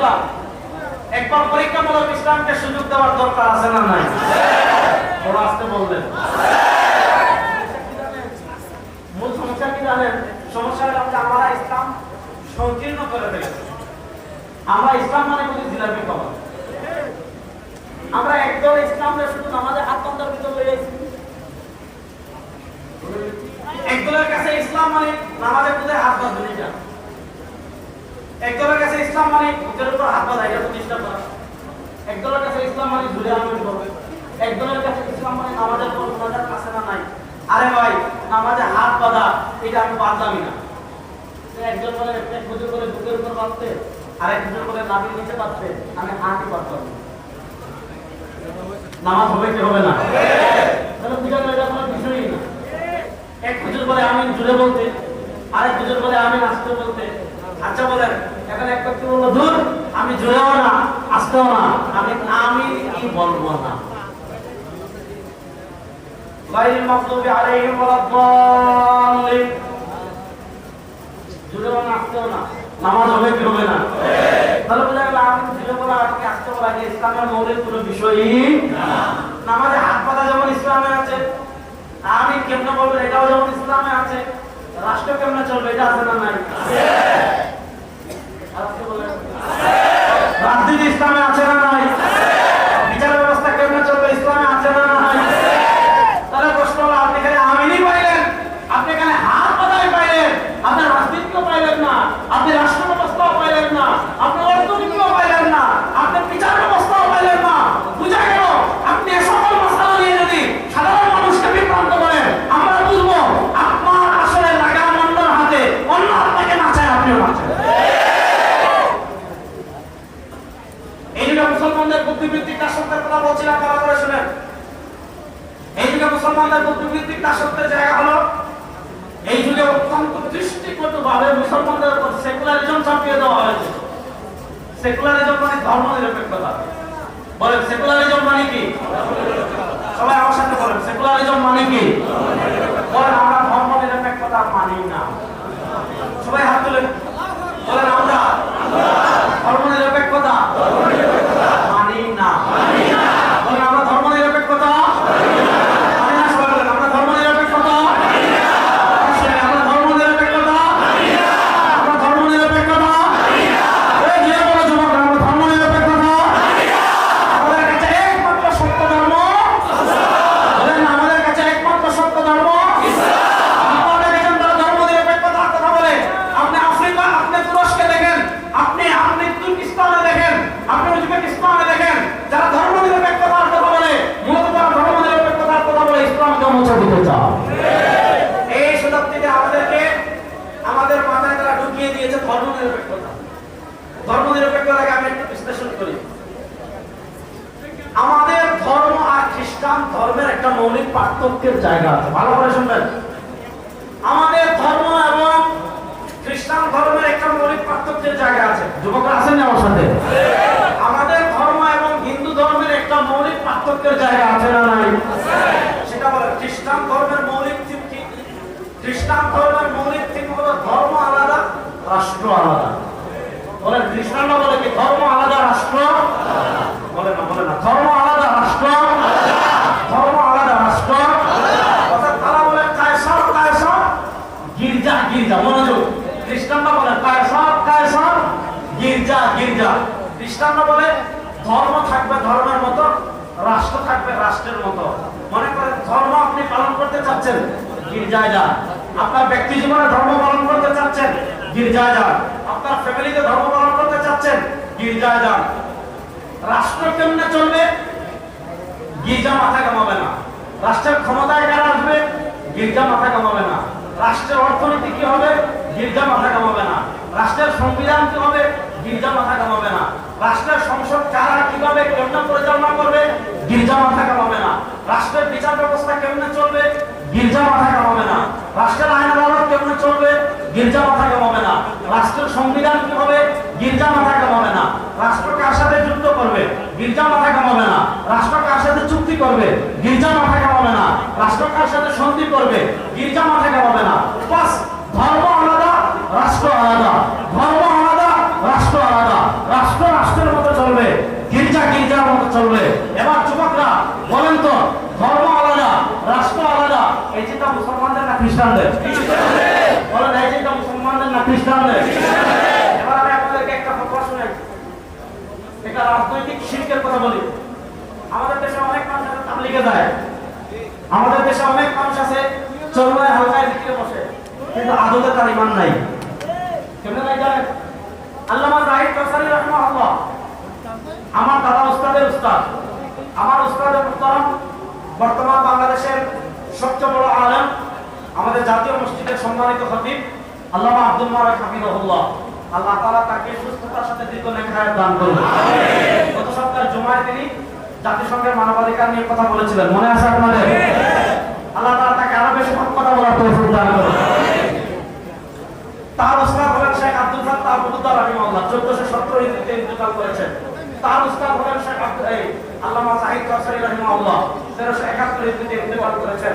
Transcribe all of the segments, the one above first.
ইনশাআল্লাহ একবার পরীক্ষামূলক ইসলামকে সুযোগ দেওয়ার দরকার আছে না নাই? বড় আসতে বললেন। মূল সমস্যা কি জানেন? সমস্যা হলো আমরা ইসলাম সংকীর্ণ করে ফেলেছি। আমরা ইসলাম মানে বুঝি জিলাপি খাওয়া। আমরা একদল ইসলামে শুধু নামাজে হাত পান্তার ভিতর লয়ে আইছি। একদলের কাছে ইসলাম মানে নামাজে খুদে হাত পা ধুয়ে যা। একদলের কাছে ইসলাম মানে বুকের উপর হাত পা দাঁড়িয়ে প্রতিষ্ঠা করা। একদলের কাছে ইসলাম মানে ঝুলে আনন্দ করবে। একদলের কাছে ইসলাম মানে নামাজের পর মুনাজাত কাছে না নাই। আরে ভাই নামাজে হাত বাঁধা এটা আমি বাঁধলামই না। একজন বলে এক হুজুর করে বুকের উপর বাঁধতে, আরেক হুজুর বলে নাভির নিচে বাঁধতে, আমি হাতই বাঁধতাম। নামাজ হবে কি হবে না? তাহলে বুঝা গেল এটা কোনো বিষয়ই না। এক হুজুর বলে আমিন জুড়ে বলতে, আরেক হুজুর বলে আমিন আসতে বলতে। আচ্ছা বলেন এখন এক ব্যক্তি বললো দূর আমি জুড়েও না আসতেও না, আমি আমিন কি বলবো না। গায়রিল মাগদুবি আলাইহিম ওয়ালাদ-দাল্লিন, জুড়েও না আসতেও না, নামাজ হবে কি হবে না? তাহলে বোঝা গেল আমিন জুড়ে বলা আর কি আসতে বলা যে ইসলামের মৌলিক কোনো বিষয়ই না। নামাজে হাত পাতা যেমন ইসলামে আছে, আমিন কেমনে বলবেন এটাও যেমন ইসলামে আছে, রাষ্ট্র কেমনে চলবে এটা আছে না নাই? রাজনীতি ইসলামে আছে না নাই? বিচার ব্যবস্থা কেমনে চলবে ইসলামে আছে না নাই? তাহলে প্রশ্ন হলো আপনি এখানে আমিনই পাইলেন, আপনি এখানে হাত পাতাই পাইলেন, আপনি রাজনীতিও পাইলেন না, আপনি রাষ্ট্র ব্যবস্থাও পাইলেন না, আপনি অর্থনীতিও পাইলেন না, আপনি বিচার ব্যবস্থাও পাইলেন না। বুঝা গেল আপনি সকল মশলা নিয়ে যদি সাধারণ মানুষকে বিভ্রান্ত করেন, আমরা বুঝবো আপনার আসলে লাগা মন্ডর হাতে, অন্য আপনাকে নাচায় আপনিও নাচেন। এই যুগে মুসলমানদের বুদ্ধিবৃত্তিক দাসত্বের কথা বলছিলাম, ভালো করে শুনেন। এই যুগে মুসলমানদের বুদ্ধিবৃত্তিক দাসত্বের জায়গা হলো এই যুগে অত্যন্ত দৃষ্টিকটুভাবে মুসলমানদের উপর সেকুলারিজম চাপিয়ে দেওয়া হয়েছে। সেকুলারিজম মানে ধর্ম নিরপেক্ষতা। বলেন সেকুলারিজম মানে কি? সবাই আমার সাথে বলেন সেকুলারিজম মানে কি? বলেন আমরা ধর্ম নিরপেক্ষতা মানি না। সবাই হাত তুলেন, বলেন আমরা ধর্ম নিরপেক্ষতা মানি না। বলেন আমরা ধর্ম নিরপেক্ষতা মানি না। সবাই বলেন আমরা ধর্ম নিরপেক্ষতা মানি না। আমরা ধর্ম নিরপেক্ষতা মানি না। আমরা ধর্ম নিরপেক্ষতা মানি না। এই যে বড় যুবক আমরা ধর্ম নিরপেক্ষতা মানি না। আমাদের কাছে একমাত্র সত্য ধর্ম ইসলাম। বলেন আমাদের কাছে একমাত্র সত্য ধর্ম ইসলাম। আপনারা দেখেন তারা ধর্ম নিরপেক্ষতার কথা বলে। আপনি আফ্রিকা, আপনি তুরস্কে দেখেন, আপনি তুর্কিস্তানে দেখেন, আপনি উজবেকিস্তানে দেখেন, যারা ধর্ম নিরপেক্ষতার কথা বলে মূলত তারা ধর্ম নিরপেক্ষতার কথা বলে ইসলামকে মোছা দিতে চায়। এই সুযোগ থেকে আমাদেরকে আমাদের মাথায় তারা ঢুকিয়ে দিয়েছে ধর্ম নিরপেক্ষতা। ধর্ম নিরপেক্ষতাকে আমি একটু বিশ্লেষণ করি। আমাদের ধর্ম আর খ্রিস্টান ধর্মের একটা মৌলিক পার্থক্যের জায়গা আছে, ভালো করে শুনবেন। আমাদের ধর্ম এবং খ্রিস্টান ধর্মের একটা মৌলিক পার্থক্যের জায়গা আছে। যুবকরা আছেন আমার সাথে? আমাদের ধর্ম এবং হিন্দু ধর্মের একটা মৌলিক পার্থক্যের জায়গা আছে না নাই? সেটা বলে খ্রিস্টান ধর্মের মৌলিক থিম কি? খ্রিস্টান ধর্মের মৌলিক থিম হলো ধর্ম আলাদা, রাষ্ট্র আলাদা। বলেন খ্রিস্টানরা বলে কি ধর্ম আলাদা রাষ্ট্র আলাদা? বলে না, বলে না, ধর্ম আলাদা রাষ্ট্র আলাদা। ধর্ম আলাদা রাষ্ট্র আলাদা। অর্থাৎ তারা বলে কায়সার কায়সার, গির্জা গির্জা। মনোযোগ, খ্রিস্টানরা বলে কায়সার কায়সার, গির্জা গির্জা। খ্রিস্টানরা বলে ধর্ম থাকবে ধর্মের মতো, রাষ্ট্র থাকবে রাষ্ট্রের মতো। মনে করেন ধর্ম আপনি পালন করতে চাচ্ছেন, গির্জায় যান। আপনার ব্যক্তি জীবনে ধর্ম পালন করতে চাচ্ছেন, গির্জায় যান। আপনার ফ্যামিলিতে ধর্ম পালন করতে চাচ্ছেন, গির্জায় যান। রাষ্ট্র কেমনে চলবে? গির্জা মাথা কামাবে না। রাষ্ট্রের ক্ষমতায় কারা আসবে? গির্জা মাথা কামাবে না। রাষ্ট্রের অর্থনীতি কি হবে? গির্জা মাথা কামাবে না। রাষ্ট্রের সংবিধান কি হবে? গির্জা মাথা কামাবে না। রাষ্ট্রের সংসদ কারা কিভাবে কেমনে পরিচালনা করবে? গির্জা মাথা কামাবে না। রাষ্ট্রের বিচার ব্যবস্থা কেমনে চলবে? গির্জা মাথা কামাবে না। রাষ্ট্রের আইন আদালত কেমনে চলবে? গির্জা মাথা কামাবে না। রাষ্ট্রের সংবিধান কি হবে? গির্জা মাথা কামাবে না। রাষ্ট্র কার সাথে যুদ্ধ করবে? গির্জা মাথা কামাবে না। রাষ্ট্র কার সাথে চুক্তি করবে? গির্জা মাথা কামাবে না। রাষ্ট্র কার সাথে সন্ধি করবে? গির্জা মাথা কামাবে না। বাস ধর্ম আলাদা, রাষ্ট্র আলাদা। ধর্ম আলাদা, রাষ্ট্র আলাদা। রাষ্ট্র চলবে। এবার যুবকরা বলেন তো, ধর্ম আলাদা রাষ্ট্র আলাদা, এই চিন্তা মুসলমানদের না খ্রিস্টানদের? বলেন, এই চিন্তা মুসলমানদের না খ্রিস্টানদের? এবার আমি আপনাদেরকে একটা কথা শুনে একটা রাজনৈতিক শিরকের কথা বলি। আমাদের দেশে অনেক মানুষ আছে তাবলীগে যায়, আমাদের দেশে অনেক মানুষ আছে চরমায় হালকায় জিকিরে বসে, কিন্তু আদতে তার ঈমান নাই। কেমনে নাই জানেন? আল্লামা জাহিদ কাসরি রাহমাহুল্লাহ, আমার দাদা উস্তাদের উস্তাদ, আমার উস্তাদের মুহতারাম, বর্তমান বাংলাদেশের সবচেয়ে বড় আলেম, আমাদের জাতীয় মসজিদের সম্মানিত খতিব আল্লামা আব্দুল মালিক হাফিজাহুল্লাহ, আল্লাহ তাআলা তাকে সুস্থতার সাথে দীর্ঘ নেক হায়াত দান করুন। গত সপ্তাহে জুমায় তিনি জাতিসংঘের মানবাধিকার নিয়ে কথা বলেছিলেন, মনে আছে আপনাদের? আল্লাহ তাআলা তাকে আরো বেশি কথা বলার তৌফিক দান করুন। তার উস্তাদ হলেন শেখ আব্দুল ফাত্তাহ আবুদ্দার রাহিমাহুল্লাহ, 1470 হিজরিতে ইন্তেকাল করেছেন। তার উস্তাদ হলেন শেখ আল্লামা জাহিদ কাসরি রাহিমাহুল্লাহ, 1371 হিজরিতে ইন্তেকাল করেছেন।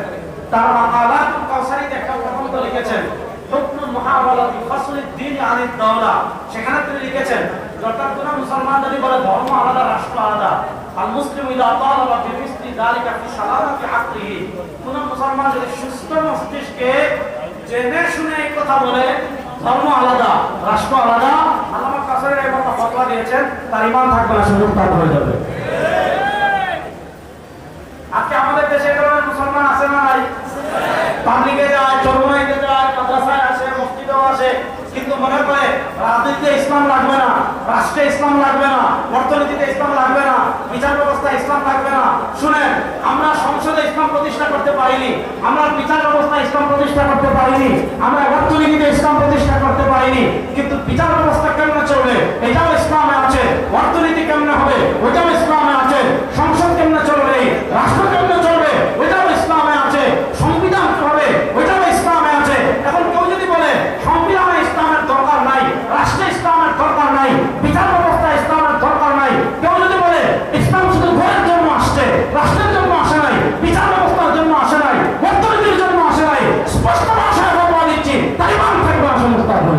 তার মাকালাতুল কাউসারিতে একটা প্রবন্ধ লিখেছেন, হুকমুল মুহাওয়ালাতি ফাসলুদ দ্বীন আনিদ দাওলা। সেখানে তিনি লিখেছেন, অর্থাৎ কোন মুসলমান যদি বলে ধর্ম আলাদা রাষ্ট্র আলাদা, আল মুসলিম ইযা তালাবা বিমিসলি যালিকা ফি সালামাতি আকলিহি, কোন মুসলমান যদি সুস্থ মস্তিষ্কে জেনে শুনে এই কথা বলে ধর্ম আলাদা রাষ্ট্র আলাদা, আল্লামা কাসরি রাহিমাহুল্লাহ ফতোয়া দিয়েছেন, তার ঈমান থাকবে না, সুযোগ তার হয়ে যাবে। আজকে আমাদের দেশে এই ধরনের মুসলমান আছে না নাই? তাবলীগে যায়, চরমনাইতে যায়, মাদ্রাসায় আসে, মসজিদেও আসে, কিন্তু মনে করে রাজনীতিতে ইসলাম লাগবে না, রাষ্ট্রে ইসলাম লাগবে না, অর্থনীতিতে ইসলাম লাগবে না, বিচার ব্যবস্থায় ইসলাম লাগবে না। শুনেন, আমরা সংসদে ইসলাম প্রতিষ্ঠা করতে পারিনি, আমরা বিচার ব্যবস্থায় ইসলাম প্রতিষ্ঠা করতে পারিনি, আমরা অর্থনীতিতে ইসলাম প্রতিষ্ঠা করতে পারিনি, কিন্তু বিচার ব্যবস্থা কেমনে চলবে এটাও ইসলামে আছে, অর্থনীতি কেমনে হবে ওইটাও ইসলামে আছে, সংসদ কেমনে চলবে, রাষ্ট্র কেমনে চলবে ওইটাও ইসলামে আছে, সংবিধান কি হবে ওইটাও ইসলামে আছে। এখন কেউ যদি বলে সংবিধানে ইসলামের দরকার নাই, রাষ্ট্রে ইসলামের দরকার নাই, বিচার ব্যবস্থা ইসলামের দরকার নাই, কেউ যদি বলে ইসলাম শুধু ঘরের জন্য আসছে, রাষ্ট্রের জন্য আসে নাই, বিচার ব্যবস্থার জন্য আসে নাই, অর্থনীতির জন্য আসে নাই, স্পষ্ট ভাষায় বলা দিচ্ছি, তার ঈমান থাকবে না, সমস্ত হবে।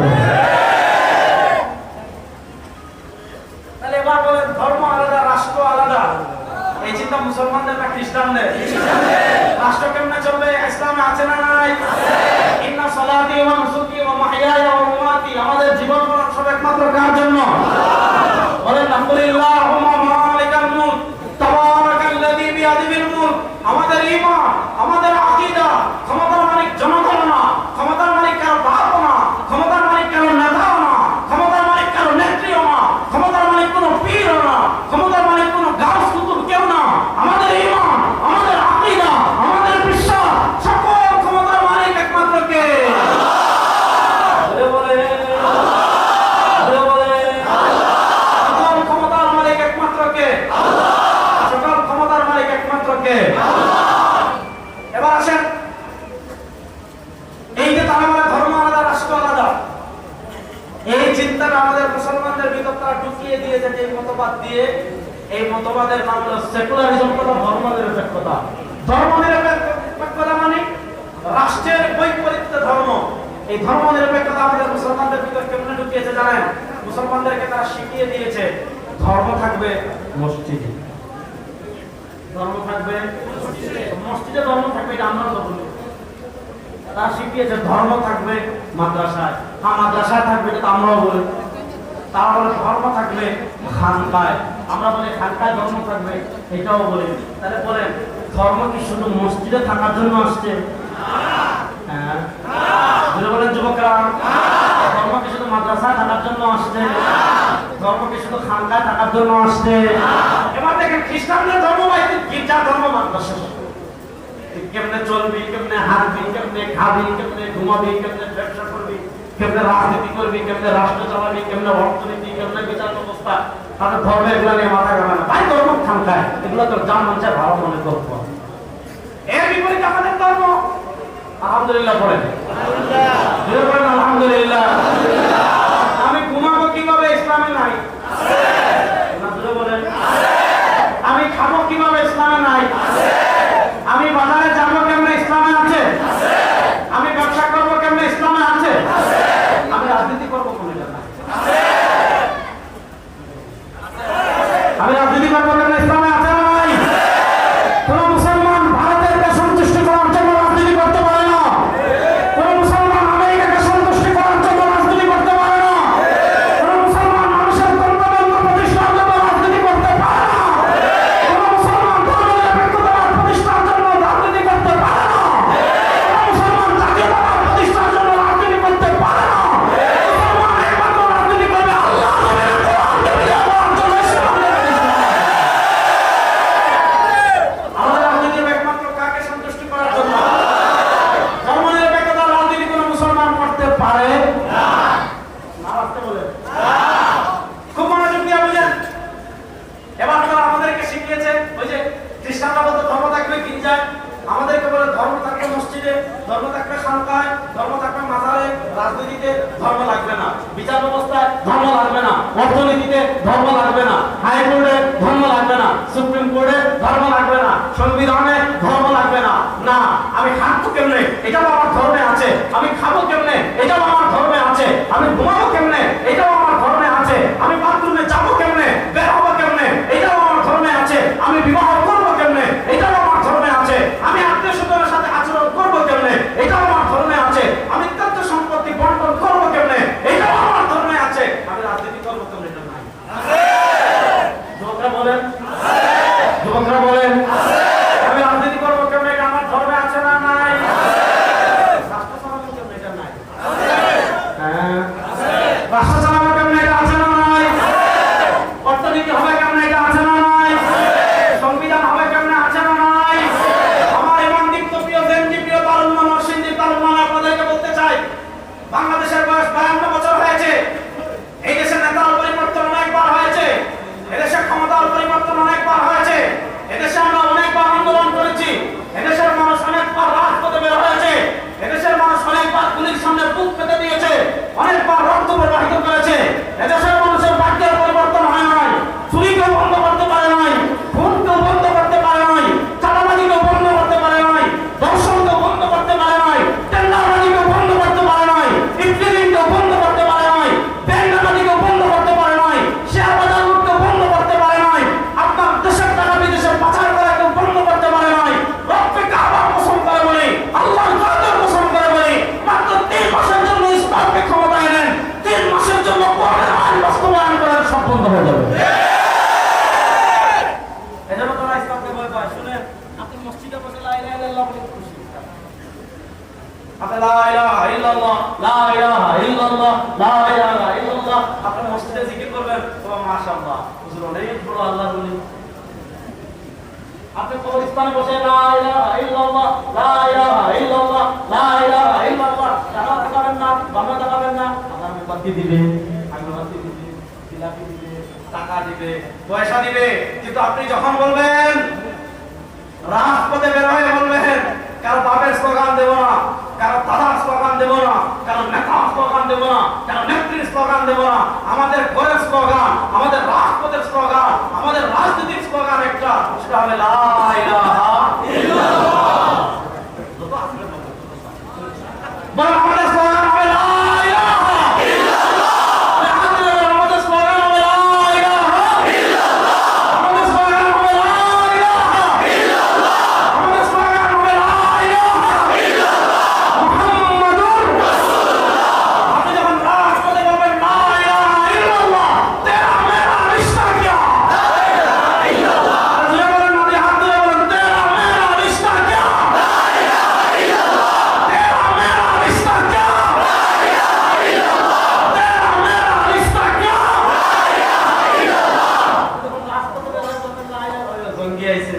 তাহলে এবার বলেন, ধর্ম আলাদা রাষ্ট্র আলাদা, এই চিন্তা মুসলমানদের না খ্রিস্টানদের? রাষ্ট্র কেমনে চলবে ইসলামে আছে না নাই? ইন্না সালাতি ওয়া নুসুকি ওয়া মাহইয়ায়া ওয়া মামাতি, আমাদের জীবন মরণ সব একমাত্র কার জন্য? বলেন আলহামদুলিল্লাহুম্মা মালিকাল মুলক তাবারাকাল্লাযী বিয়াদিহিল মুলক। আমাদের ঈমান, আমাদের আকীদা, ক্ষমতার মালিক জনগণ না, ক্ষমতার মালিক কারো বাপ না, ক্ষমতার মালিক কারো নেতা না, ক্ষমতার মালিক কারো নেত্রীও না, ক্ষমতার মালিক কোনো পীর না, ক্ষমতার মালিক কোনো গাউস কুতুব কেউ না। আমাদের ঈমান, আমাদের আকীদা, আমাদের বিশ্বাস, সকল ক্ষমতার মালিক একমাত্র কে? আল্লাহ। বলে বলে সকল ক্ষমতার মালিক একমাত্র কে? আল্লাহ। সকল ক্ষমতার মালিক একমাত্র কে? আল্লাহ। এবার আসেন, এই যে তারা বলে ধর্ম আলাদা রাষ্ট্র আলাদা, এই চিন্তাটা আমাদের মুসলমানদের ভিতর তারা ঢুকিয়ে দিয়েছে যে মতবাদ দিয়ে। এই মতবাদের নাম হলো সেকুলারিজম, কথা ধর্মনিরপেক্ষতা। ধর্মনিরপেক্ষতা মানে রাষ্ট্রের বৈপরীত্য ধর্ম। এই ধর্মনিরপেক্ষতা আমাদের মুসলমানদের ভিতর কেমনে ঢুকিয়েছে জানেন? মুসলমানদেরকে তারা শিখিয়ে দিয়েছে ধর্ম থাকবে মসজিদে, ধর্ম থাকবে মসজিদে, ধর্ম থাকবে এটা আমরা তো বলি। তারা শিখিয়েছে ধর্ম থাকবে মাদ্রাসায়, হ্যাঁ মাদ্রাসায় থাকবে এটা আমরাও বলি। তারা বলে ধর্ম থাকবে খানকায়, আমরা বলি খানকায় ধর্ম থাকবে, এটাও বলি। তাহলে বলেন, ধর্ম কি শুধু মসজিদে থাকার জন্য আসছে? হ্যাঁ বলেন যুবকরা, ধর্ম কি শুধু মাদ্রাসায় থাকার জন্য আসছে? ধর্ম কি শুধু খানকায় থাকার জন্য আসছে? এবার দেখেন, খ্রিস্টানদের ধর্ম গির্জা ধর্ম মাদ্রাসা, কেমনে চলবি, কেমনে হারবি, কেমনে খাবি, কেমনে ঘুমাবি, কেমনে ব্যবসা করবি, কেমনে রাজনীতি করবি, কেমনে রাষ্ট্র চালাবি, কেমনে অর্থনীতি, কেমনে বিচার ব্যবস্থা, তাদের ধর্ম এগুলো নিয়ে মাথা ঘামে না। ভাই ধর্ম খানকায়, এগুলো তোর যা মন চায় ভালো মনে করবো। এর বিপরীতে আমাদের ধর্ম আলহামদুলিল্লাহ পড়েন, আলহামদুলিল্লাহ। আমি ঘুমাবো কিভাবে ইসলামে নাই? বলেন, আমি খাবো কিভাবে ইসলামে নাই? আমি বাজারে যাবো কেমনে ইসলামে আছে? আমি ব্যবসা করবো কেমনে ইসলামে আছে? আমি রাজনীতি করবো কোনটা না? আমি রাজনীতি করবো কেমনে ইসলামে মসজিদে, ধর্ম থাকবে খানকায়, ধর্ম থাকবে মাজারে, রাজনীতিতে ধর্ম লাগবে না, বিচার ব্যবস্থায় ধর্ম লাগবে না, অর্থনীতিতে ধর্ম লাগবে না, হাইকোর্টে ধর্ম লাগবে না, সুপ্রিম কোর্টে ধর্ম লাগবে না, সংবিধানে ধর্ম লাগবে না। না, আমি হাঁটবো কেমনে এটাও আমার ধর্মে আছে, আমি খাবো কেমনে এটাও আমার ধর্মে আছে, আমি ঘুমাবো কেমনে এটাও আমার ধর্মে আছে, আমি বাথরুমে যাবো কেমনে, বের হবো কেমনে এটাও আমার ধর্মে আছে, আমি বিবাহ করবো কেমনে এটাও আমার ধর্মে আছে, আমি আত্মীয় স্বজনের সাথে আচরণ করবো কেমনে এটাও আমার ধর্মে আছে, আমি তথ্য সম্পত্তি বন্টন করবো কেমনে এটাও আমার ধর্মে আছে, আমি রাজনীতি করবো কেমনে এটা নাই। যুবকরা বলেন, যুবকরা বলেন আমি রাজনীতি করবো কেমনে এটা আমার ধর্মে আছে না নাই? রাষ্ট্র চালাবো কেমনে এটা নাই? হ্যাঁ, রাষ্ট্র চালাবো কেমনে এটা আছে না নাই? অর্থনীতি হবে কেমনে এটা আছে না নাই? সংবিধান হবে কেমনে আছে না নাই? আমার ইমান দীপ্ত প্রিয় জেনজি প্রিয় তারুণ্য নরসিংদী তারুণ্য আপনাদেরকে বলতে চাই, বাংলাদেশের বয়স 52 বছর হয়েছে, এই দেশের নেতার পরিবর্তন অনেকবার হয়েছে, এদেশের ক্ষমতার পরিবর্তন অনেকবার হয়েছে, এদেশে আমরা অনেকবার আন্দোলন করেছি, এদেশের মানুষ অনেকবার রাজপথে বের হয়েছে, এদেশের মানুষ অনেকবার পুলিশ সামনে বুক পেতে দিয়েছে, অনেকবার রক্ত প্রবাহিত করেছে, এদেশের মানুষের ভাগ্যের পরিবর্তন হয় নাই, চুরিকেও বন্ধ করতে পারে নাই, খুনকেও বন্ধ করতে পারে নাই, চাঁদাবাজিকেও বন্ধ করতে পারে নাই, দর্শনকেও বন্ধ করতে পারে নাই, টেন্ডারবাজিকেও বন্ধ করতে পারে নাই, ইফটিজিংকেও বন্ধ করতে পারে নাই, ব্যাংক ডাকাতিকেও বন্ধ করতে পারে নাই, শেয়ার বাজার লুটকেও বন্ধ করতে পারে নাই, আপনার দেশের টাকা বিদেশে পাচার করা কেউ বন্ধ করতে পারে নাই। রব্বে কাবা কসম করে বলি, আল্লাহর কসম কসম করে বলি, মাত্র 3 মাসের জন্য ইসলামকে ক্ষমতায় নেন, 3 মাসের জন্য কোরআনের আইন বাস্তবায়ন করার সব বন্ধ হয়ে যাবে। এজন্য তোমরা ইসলামকে ভয় পায়। শুনেন, আপনি মসজিদে বসে লা ইলাহা ইল্লাল্লাহ বলে খুশি, আপনি লা ইলাহা ইল্লাল্লাহ লা ইলাহা ইল্লাল্লাহ লা ইলাহা ইল্লাল্লাহ আপনি মসজিদে জিকির করবেন, তো মাশাআল্লাহ হুজুর অনেক বড় আল্লাহর ওলি। আপনি কবরস্থানে বসে লা ইলাহা ইল্লাল্লাহ লা ইলাহা ইল্লাল্লাহ লা ইলাহা ইল্লাল্লাহ টাকা দেখাবেন না, বাবা দেখাবেন না, আল্লাহ মুবারকি দিবে, আগরবাতি দিবে, জিলাপি দিবে, টাকা দিবে, পয়সা দিবে, কিন্তু আপনি যখন বলবেন রাজপথে বের হয়ে বলবেন, কারো বাপের স্লোগান দেব না, কারো দাদার স্লোগান দেব না, কারো নেতার স্লোগান দেব না, কারো নেত্রীর স্লোগান দেব না, আমাদের ঘরের স্লোগান, আমাদের রাজপথের স্লোগান, আমাদের রাজনীতির স্লোগান একটা, সেটা হবে লা ইলাহা ইল্লাল্লাহ। বলেন আমাদের স্লোগান হবে লা ইলাহা ইল্লাল্লাহ। আমাদের স্লোগান হবে লা ইলাহা ইল্লাল্লাহ। আমাদের স্লোগান হবে লা ইলাহা ইল্লাল্লাহ। আমাদের স্লোগান হবে লা ইলাহা ইল্লাল্লাহ মুহাম্মাদুর রাসূলুল্লাহ। আপনি যখন রাজপথে বলবেন লা ইলাহা ইল্লাল্লাহ, তেরা মেরা রিশতা কিয়া, লা ইলাহা ইল্লাল্লাহ। যে বলেন নবী হাত ধরে বলেন, তেরা মেরা রিশতা কিয়া, লা ইলাহা ইল্লাল্লাহ। তেরা মেরা রিশতা কিয়া, লা ইলাহা ইল্লাল্লাহ। তেরা মেরা রিশতা কিয়া, লা ইলাহা ইল্লাল্লাহ। যখন রাজপথে বলবেন লা ইলাহা ইল্লাল্লাহ, জঙ্গি আইছে।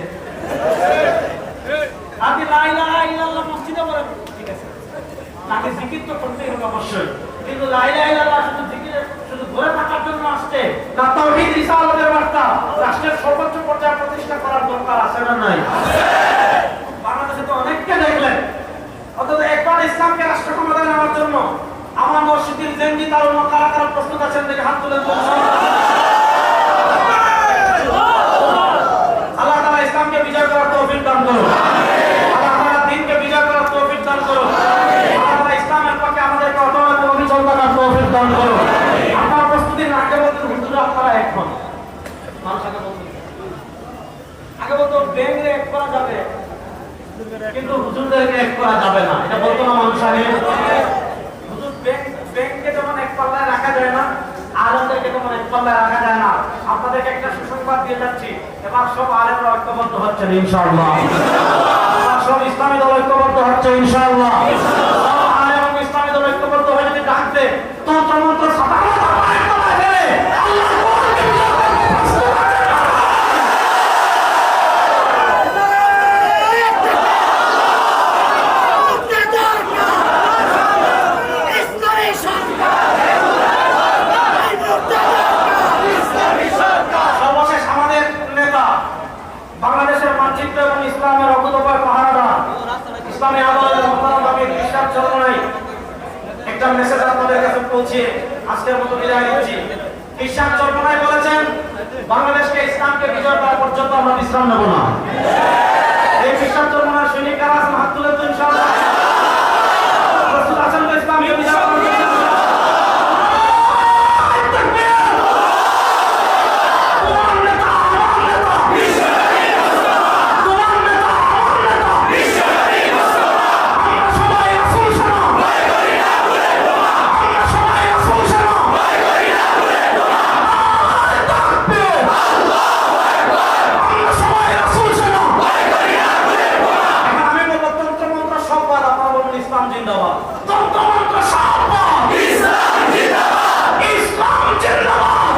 আপনি লা ইলাহা ইল্লাল্লাহ মসজিদে বলেন, ঠিক আছে, তাকে জিকির তো করতেই হবে অবশ্যই, কিন্তু লা ইলাহা ইল্লাল্লাহ শুধু জিকির, শুধু ধরে থাকার জন্য আসছে না, তাওহীদ রিসালাতের বার্তা রাষ্ট্রের সর্বোচ্চ পর্যায়ে প্রতিষ্ঠা করার দরকার আছে না নাই? বাংলাদেশে তো অনেককে দেখলেন, অন্তত একবার ইসলামকে রাষ্ট্র ক্ষমতায় নেওয়ার জন্য আমার মসজিদের জেনজি তারুণ্য কারা কারা প্রস্তুত আছেন দেখে হাত তুলে বলছেন। আল্লাহ তাআলা ইসলামকে বিজয় করার তৌফিক দান করুন, আল্লাহ তাআলা দ্বীনকে বিজয় করার তৌফিক দান করুন, আল্লাহ তাআলা ইসলামের পক্ষে আমাদেরকে অটল অবিচল থাকার তৌফিক দান করুন। আপনার প্রস্তুতির আগে বলতেন হুজুর আপনারা এখন মানুষ আগে বলতো ব্যাংকে এক করা যাবে, কিন্তু হুজুরদেরকে এক করা যাবে না, এটা বলতো না মানুষ আগে। হুজুর ব্যাংকে যেমন এক পাল্লায় রাখা যায় না, আলেমদেরকে যেমন এক পাল্লায় রাখা যায় না। আপনাদেরকে একটা সুসংবাদ দিয়ে যাচ্ছি, এবার সব আলেমরা ঐক্যবদ্ধ হচ্ছেন ইনশাআল্লাহ, সব ইসলামী দল ঐক্যবদ্ধ হচ্ছে ইনশাআল্লাহ। সব আলেম এবং ইসলামী দল ঐক্যবদ্ধ হয়ে যদি ডাকতে তন্ত্রমন্ত্র সাধারণ বাংলাদেশের মানচিত্র এবং ইসলামের অকুতোভয় পাহারাদার, ইসলামী আদালতের পৌঁছে আজকের মতো বিদায় নিচ্ছি। খ্রিস্টান চরমনায় বলেছেন, বাংলাদেশকে ইসলামকে বিজয় করা পর্যন্ত আমরা বিশ্রাম নেব না। এই খ্রিস্টান চরমনার সৈনিক কারা আছেন? হাত তুলে তো ইনশাআল্লাহ প্রস্তুত আছেন তো ইসলামকে বিজয় করার জন্য? ইসলাম জিন্দাবাদ। তন্ত্রমন্ত্র সাবাদ। ইসলাম জিন্দাবাদ। ইসলাম জিন্দাবাদ।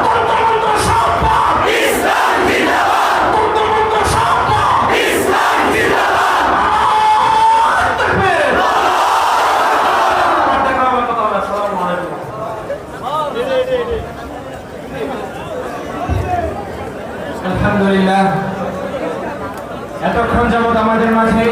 তন্ত্রমন্ত্র সাবাদ। ইসলাম জিন্দাবাদ। তন্ত্রমন্ত্র সাবাদ। ইসলাম জিন্দাবাদ। তাকবীর। দেখা হবে, কথা হবে। আসসালামু আলাইকুম। আলহামদুলিল্লাহ, এতক্ষণ যাবত আমাদের মাঝে